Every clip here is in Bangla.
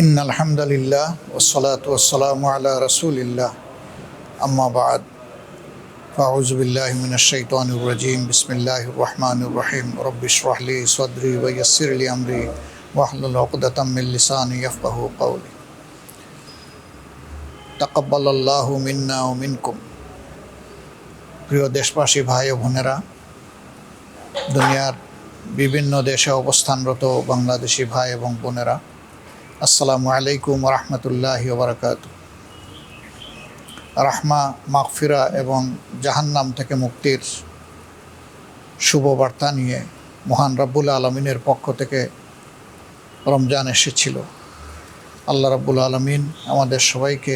ইন্নাল হামদালিল্লাহ ওয়াসসালাতু ওয়াসসালামু আলা রাসূলিল্লাহ আম্মা বা'দ ফাউযু বিল্লাহি মিনাশ শাইতানির রাজীম বিসমিল্লাহির রহমানির রহিম রব্বি ইশরাহ লি সাদরি ওয়া ইয়াসসির লি আমরি ওয়াহলুল উকদাতাম মিন লিসানি ইয়াফকাহু কওলি তাকাব্বালাল্লাহু মিন্না ওয়া মিনকুম। প্রিয় দেশবাসী ভাই ও বোনেরা, দুনিয়ার বিভিন্ন দেশে অবস্থানরত বাংলাদেশি ভাই এবং বোনেরা, আসসালামু আলাইকুম রহমতুল্লাহি ওয়া বারাকাতুহু। রাহমা, মাগফিরা এবং জাহান্নাম থেকে মুক্তির শুভবার্তা নিয়ে মহান রব্বুল আলমিনের পক্ষ থেকে রমজান এসেছিল। আল্লাহ রব্বুল আলমিন আমাদের সবাইকে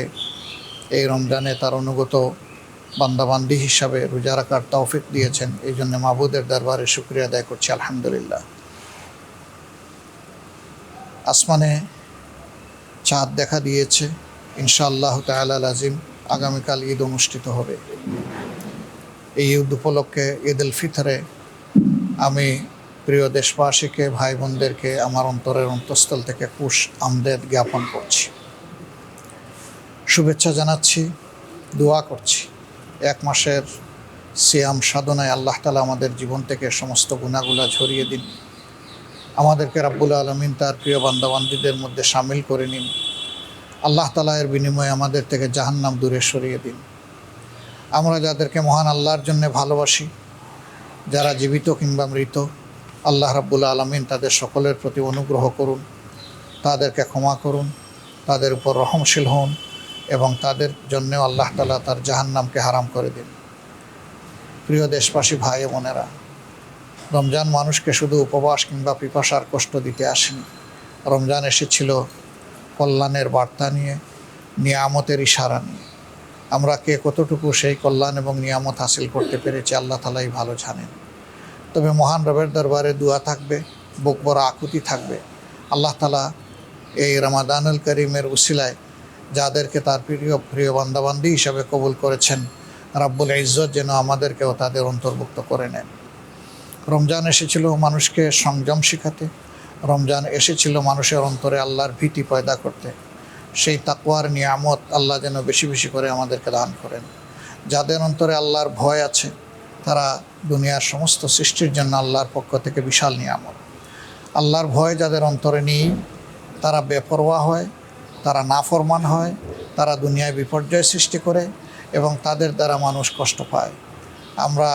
এই রমজানে তার অনুগত বান্দাবান্দি হিসাবে রোজা রাখার তৌফিক দিয়েছেন। এই জন্য মাবুদের দরবারে শুকরিয়া আদায় করছি, আলহামদুলিল্লাহ। আসমানে চাঁদ দেখা দিয়েছে, ইনশাআল্লাহ তাআলা আজিম আগামীকাল ঈদ অনুষ্ঠিত হবে। এই ঈদ উপলক্ষে ঈদ উল ফিতরে আমি প্রিয় দেশবাসীকে, ভাই বোনদেরকে আমার অন্তরের অন্তঃস্থল থেকে খুশ আমদেদ জ্ঞাপন করছি, শুভেচ্ছা জানাচ্ছি, দোয়া করছি। এক মাসের সিয়াম সাধনায় আল্লাহ তাআলা আমাদের জীবন থেকে সমস্ত গুনাহগুলো ঝরিয়ে দিন। আমাদেরকে রাব্বুল আলামিন তার প্রিয় বান্দাবান্দীদের মধ্যে শামিল করে নিন। আল্লাহ তাআলা এর বিনিময়ে আমাদের থেকে জাহান্নাম দূরে সরিয়ে দিন। আমরা যাদেরকে মহান আল্লাহর জন্য ভালোবাসি, যারা জীবিত কিংবা মৃত, আল্লাহ রাব্বুল আলামিন তাদের সকলের প্রতি অনুগ্রহ করুন, তাদেরকে ক্ষমা করুন, তাদের উপর রহমশীল হন এবং তাদের জন্যেও আল্লাহ তাআলা তার জাহান্নামকে হারাম করে দিন। প্রিয় দেশবাসী ভাই বোনেরা, রমজান মানুষকে শুধু উপবাস কিংবা পিপাসার কষ্ট দিতে আসেনি। রমজান এসেছিল কল্যাণের বার্তা নিয়ে, নিয়ামতের ইশারা নিয়ে। আমরা কে কতটুকু সেই কল্যাণ এবং নিয়ামত হাসিল করতে পেরেছি আল্লাহ তাআলাই ভালো জানেন। তবে মহান রবের দরবারে দোয়া থাকবে, বুক ভরা আকুতি থাকবে। আল্লাহ তাআলা এই রমাদানুল করিমের উসিলায় যাদেরকে তার প্রিয় বান্দাবান্দি হিসাবে কবুল করেছেন, রাব্বুল ইজ্জত যেন আমাদেরকেও তাদের অন্তর্ভুক্ত করে নেন। রমজান এসেছিল মানুষকে সংযম শেখাতে, রমজান এসেছিল মানুষের অন্তরে আল্লাহর ভীতি পয়দা করতে। সেই তাকওয়ার নিয়ামত আল্লাহ যেন বেশি বেশি করে আমাদেরকে দান করেন। যাদের অন্তরে আল্লাহর ভয় আছে, তারা দুনিয়ার সমস্ত সৃষ্টির জন্য আল্লাহর পক্ষ থেকে বিশাল নিয়ামত। আল্লাহর ভয় যাদের অন্তরে নেই, তারা বেপরোয়া হয়, তারা নাফরমান হয়, তারা দুনিয়ায় বিপর্যয় সৃষ্টি করে এবং তাদের দ্বারা মানুষ কষ্ট পায়। আমরা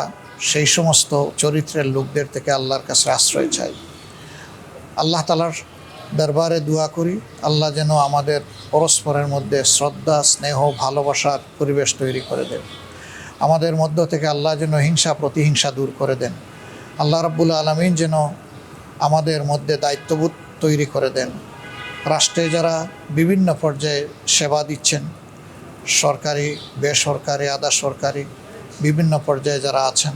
সেই সমস্ত চরিত্রের লোকদের থেকে আল্লাহর কাছে আশ্রয় চাই। আল্লাহ তাআলার দরবারে দোয়া করি, আল্লাহ যেন আমাদের পরস্পরের মধ্যে শ্রদ্ধা, স্নেহ, ভালোবাসার পরিবেশ তৈরি করে দেন। আমাদের মধ্য থেকে আল্লাহ যেন হিংসা প্রতিহিংসা দূর করে দেন। আল্লাহ রাব্বুল আলামিন যেন আমাদের মধ্যে দায়িত্ববোধ তৈরি করে দেন। রাষ্ট্রে যারা বিভিন্ন পর্যায়ে সেবা দিচ্ছেন, সরকারি, বেসরকারি, আধা সরকারি, বিভিন্ন পর্যায়ে যারা আছেন,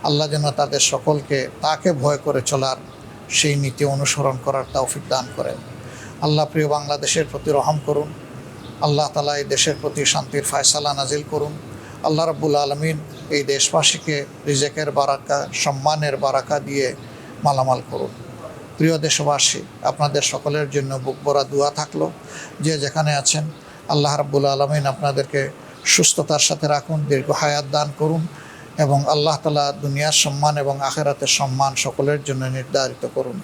আল্লাহ যেন তাদের সকলকে তাকে ভয় করে চলার, সেই নীতি অনুসরণ করার তৌফিক দান করেন। আল্লাহ প্রিয় বাংলাদেশের প্রতি রহম করুন। আল্লাহ তাআলা এই দেশের প্রতি শান্তির ফয়সালা নাজিল করুন। আল্লাহ রাব্বুল আলামিন এই দেশবাসীকে রিজেকের বারাকা, সম্মানের বারাকা দিয়ে মালামাল করুন। প্রিয় দেশবাসী, আপনাদের সকলের জন্য বুক ভরা দোয়া থাকলো। যে যেখানে আছেন, আল্লাহ রাব্বুল আলামিন আপনাদেরকে সুস্থতার সাথে রাখুন, দীর্ঘ হায়াত দান করুন এবং আল্লাহ তাআলা দুনিয়ার সম্মান এবং আখিরাতের সম্মান সকলের জন্য নির্ধারিত করুন।